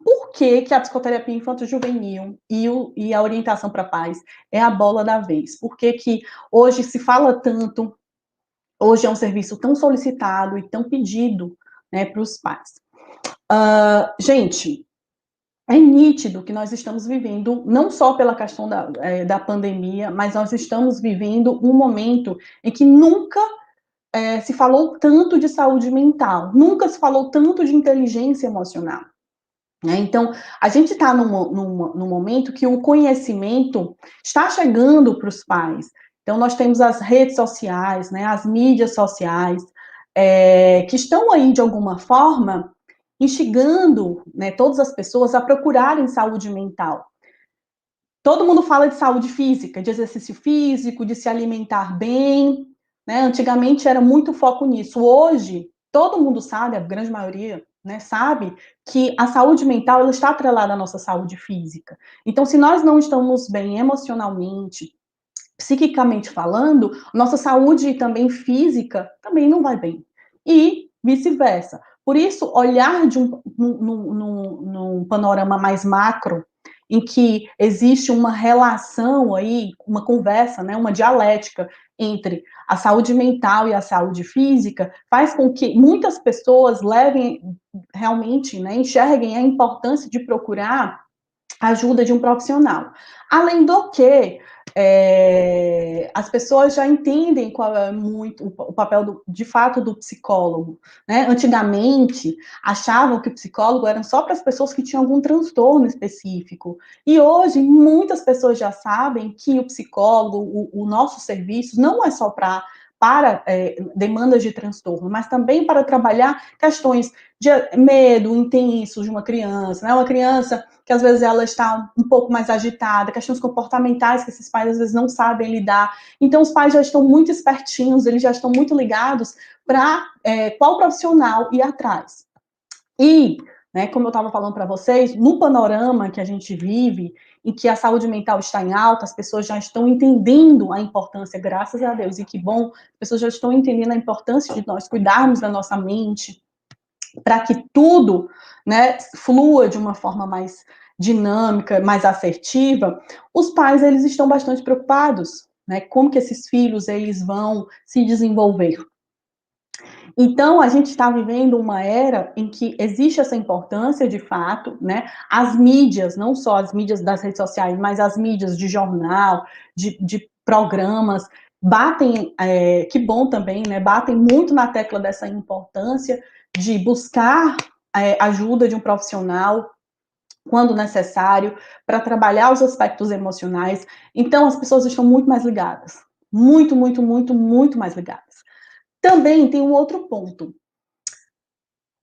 Por que que a psicoterapia infanto-juvenil e a orientação para pais é a bola da vez? Por que que hoje se fala tanto, hoje é um serviço tão solicitado e tão pedido, né, para os pais? Gente, é nítido que nós estamos vivendo, não só pela questão da pandemia, mas nós estamos vivendo um momento em que nunca se falou tanto de saúde mental, nunca se falou tanto de inteligência emocional. Né? Então, a gente está num momento que o conhecimento está chegando para os pais. Então, nós temos as redes sociais, né, as mídias sociais, que estão aí, de alguma forma, instigando, né, todas as pessoas a procurarem saúde mental. Todo mundo fala de saúde física, de exercício físico, de se alimentar bem, né? Antigamente era muito foco nisso. Hoje, todo mundo sabe, a grande maioria, né, sabe que a saúde mental ela está atrelada à nossa saúde física. Então, se nós não estamos bem emocionalmente, psiquicamente falando, nossa saúde também física também não vai bem. E vice-versa. Por isso, olhar num panorama mais macro, em que existe uma relação aí, uma conversa, né, uma dialética entre a saúde mental e a saúde física, faz com que muitas pessoas levem realmente, né, enxerguem a importância de procurar a ajuda de um profissional. Além do que, as pessoas já entendem qual é muito o papel, de fato, do psicólogo. Né? Antigamente, achavam que o psicólogo era só para as pessoas que tinham algum transtorno específico. E hoje, muitas pessoas já sabem que o psicólogo, o nosso serviço, não é só para demandas de transtorno, mas também para trabalhar questões de medo intenso de uma criança, né? Uma criança que às vezes ela está um pouco mais agitada, questões comportamentais que esses pais às vezes não sabem lidar. Então os pais já estão muito espertinhos, eles já estão muito ligados para qual profissional ir atrás. E, né, como eu estava falando para vocês, no panorama que a gente vive, em que a saúde mental está em alta, as pessoas já estão entendendo a importância, graças a Deus, e que bom, as pessoas já estão entendendo a importância de nós cuidarmos da nossa mente, para que tudo, né, flua de uma forma mais dinâmica, mais assertiva. Os pais, eles estão bastante preocupados, né, como que esses filhos, eles vão se desenvolver. Então, a gente está vivendo uma era em que existe essa importância, de fato, né? As mídias, não só as mídias das redes sociais, mas as mídias de jornal, de programas, batem, que bom também, né? Batem muito na tecla dessa importância de buscar ajuda de um profissional quando necessário, para trabalhar os aspectos emocionais. Então, as pessoas estão muito mais ligadas. Muito, muito, muito, muito mais ligadas. Também tem um outro ponto.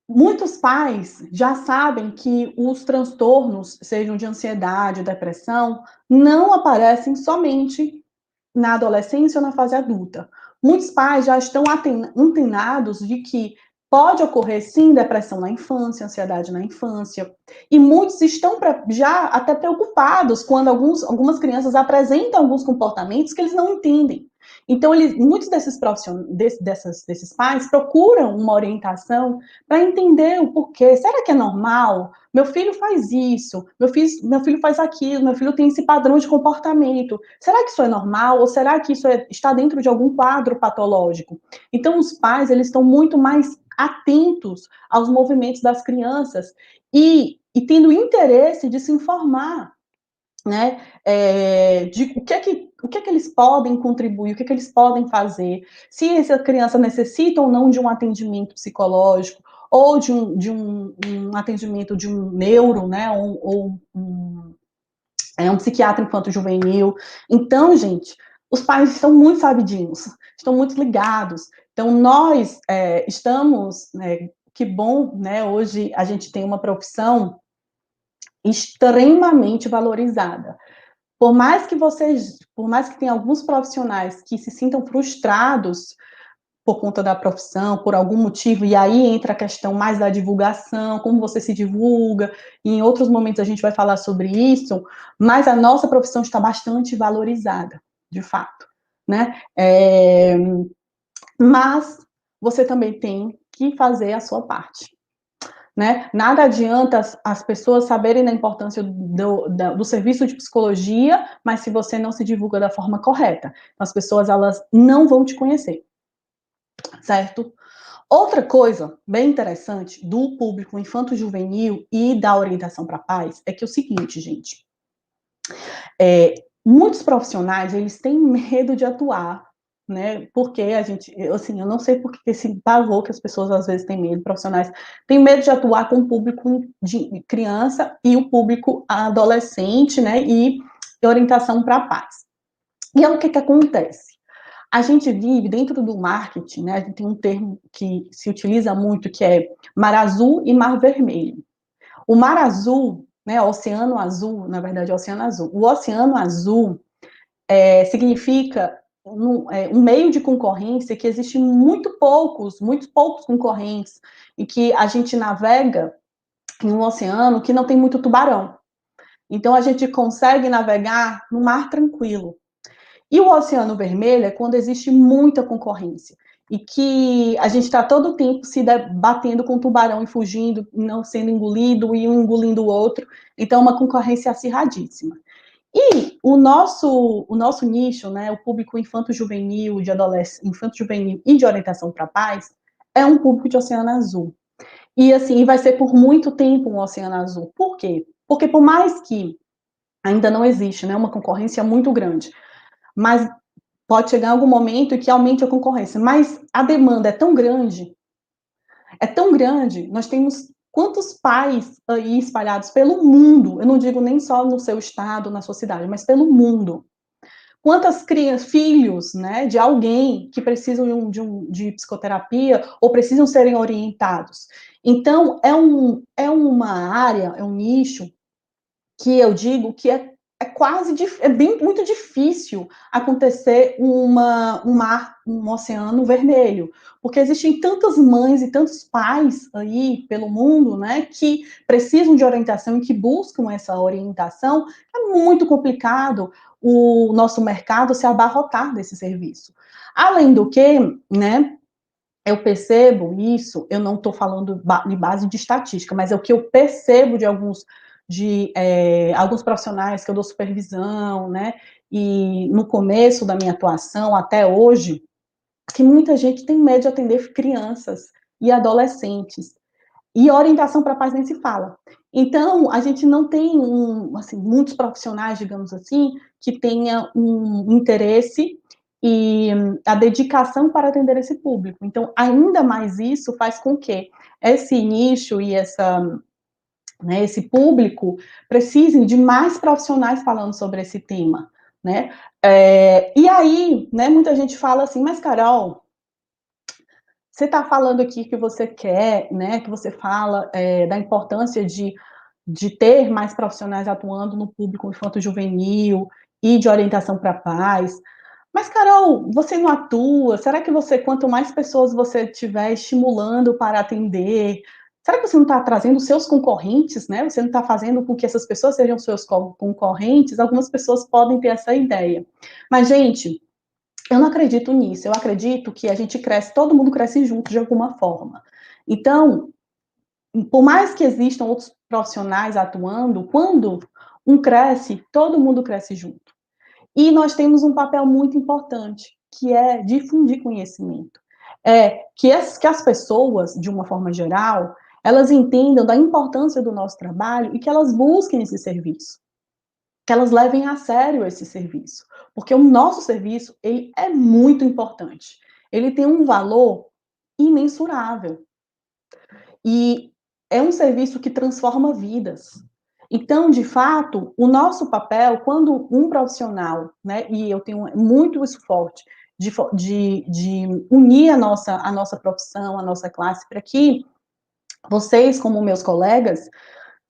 Muitos pais já sabem que os transtornos, sejam de ansiedade, depressão, não aparecem somente na adolescência ou na fase adulta. Muitos pais já estão antenados de que pode ocorrer, sim, depressão na infância, ansiedade na infância, e muitos estão já até preocupados quando algumas crianças apresentam alguns comportamentos que eles não entendem. Então, muitos desses desses pais procuram uma orientação para entender o porquê. Será que é normal? Meu filho faz isso, meu filho faz aquilo, meu filho tem esse padrão de comportamento. Será que isso é normal? Ou será que isso está dentro de algum quadro patológico? Então, os pais, eles estão muito mais atentos aos movimentos das crianças e tendo interesse de se informar, né, de o que eles podem contribuir, o que eles podem fazer, se essa criança necessita ou não de um atendimento psicológico, ou um atendimento de um neuro, né, ou um psiquiatra infanto-juvenil. Então, gente, os pais estão muito sabidinhos, estão muito ligados. Então, nós estamos, que bom, né, hoje a gente tem uma profissão extremamente valorizada. Por mais que tenha alguns profissionais que se sintam frustrados por conta da profissão, por algum motivo, e aí entra a questão mais da divulgação, como você se divulga, e em outros momentos a gente vai falar sobre isso, mas a nossa profissão está bastante valorizada, de fato, né? Mas você também tem que fazer a sua parte, né? Nada adianta as pessoas saberem da importância do serviço de psicologia, mas se você não se divulga da forma correta, as pessoas, elas não vão te conhecer, certo? Outra coisa bem interessante do público infanto-juvenil e da orientação para pais é que é o seguinte, gente, muitos profissionais, eles têm medo de atuar, né? Porque a gente, assim, eu não sei por que esse pavor que as pessoas às vezes têm medo, profissionais têm medo de atuar com o público de criança e o público adolescente, né? E orientação para pais. E aí o que que acontece? A gente vive dentro do marketing, né? A gente tem um termo que se utiliza muito, que é mar azul e mar vermelho. O mar azul, né? O oceano azul, na verdade, é o oceano azul. O oceano azul significa um meio de concorrência que existe muito poucos concorrentes, e que a gente navega em um oceano que não tem muito tubarão. Então, a gente consegue navegar no mar tranquilo. E o oceano vermelho é quando existe muita concorrência e que a gente está todo o tempo se batendo com o tubarão e fugindo, não sendo engolido e um engolindo o outro. Então, é uma concorrência acirradíssima. E o nosso nicho, né, o público infanto-juvenil, de adolescente, infanto-juvenil e de orientação para pais, é um público de oceano azul. E assim, vai ser por muito tempo um oceano azul. Por quê? Porque por mais que ainda não existe, né, uma concorrência muito grande, mas pode chegar algum momento em que aumente a concorrência, mas a demanda é tão grande, nós temos quantos pais aí espalhados pelo mundo, eu não digo nem só no seu estado, na sua cidade, mas pelo mundo. Quantas crianças, filhos, né, de alguém que precisam de psicoterapia ou precisam serem orientados. Então, é uma área, é um nicho que eu digo que é quase, muito difícil acontecer um oceano vermelho, porque existem tantas mães e tantos pais aí pelo mundo, né, que precisam de orientação e que buscam essa orientação. É muito complicado o nosso mercado se abarrotar desse serviço. Além do que, né, eu percebo isso, eu não estou falando de base de estatística, mas é o que eu percebo de alguns profissionais que eu dou supervisão, né? E no começo da minha atuação até hoje, que muita gente tem medo de atender crianças e adolescentes. E orientação para pais nem se fala. Então, a gente não tem assim, muitos profissionais, digamos assim, que tenha um interesse e a dedicação para atender esse público. Então, ainda mais isso faz com que esse nicho e né, esse público precisem de mais profissionais falando sobre esse tema, né? E aí, né, muita gente fala assim, mas Carol, você está falando aqui que você quer, né, que você fala da importância de ter mais profissionais atuando no público infanto-juvenil e de orientação para pais. Mas, Carol, você não atua? Será que você, quanto mais pessoas você estiver estimulando para atender, será que você não está trazendo seus concorrentes, né? Você não está fazendo com que essas pessoas sejam seus concorrentes? Algumas pessoas podem ter essa ideia. Mas, gente, eu não acredito nisso. Eu acredito que a gente cresce, todo mundo cresce junto de alguma forma. Então, por mais que existam outros profissionais atuando, quando um cresce, todo mundo cresce junto. E nós temos um papel muito importante, que é difundir conhecimento. Que as pessoas, de uma forma geral, elas entendam da importância do nosso trabalho e que elas busquem esse serviço, que elas levem a sério esse serviço, porque o nosso serviço, ele é muito importante. Ele tem um valor imensurável. E é um serviço que transforma vidas. Então, de fato, o nosso papel, quando um profissional, né, e eu tenho muito isso forte, de unir a nossa profissão, a nossa classe, para que vocês, como meus colegas,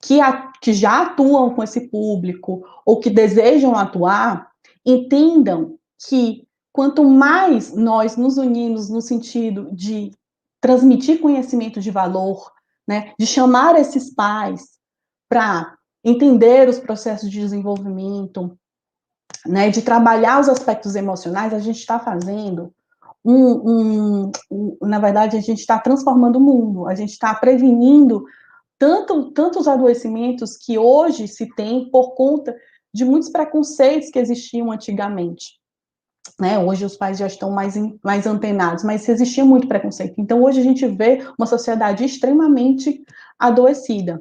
que já atuam com esse público, ou que desejam atuar, entendam que quanto mais nós nos unimos no sentido de transmitir conhecimento de valor, né, de chamar esses pais para entender os processos de desenvolvimento, né, de trabalhar os aspectos emocionais, a gente está fazendo na verdade, a gente está transformando o mundo, a gente está prevenindo tantos adoecimentos que hoje se tem por conta de muitos preconceitos que existiam antigamente. Né, hoje os pais já estão mais antenados, mas existia muito preconceito. Então, hoje a gente vê uma sociedade extremamente adoecida.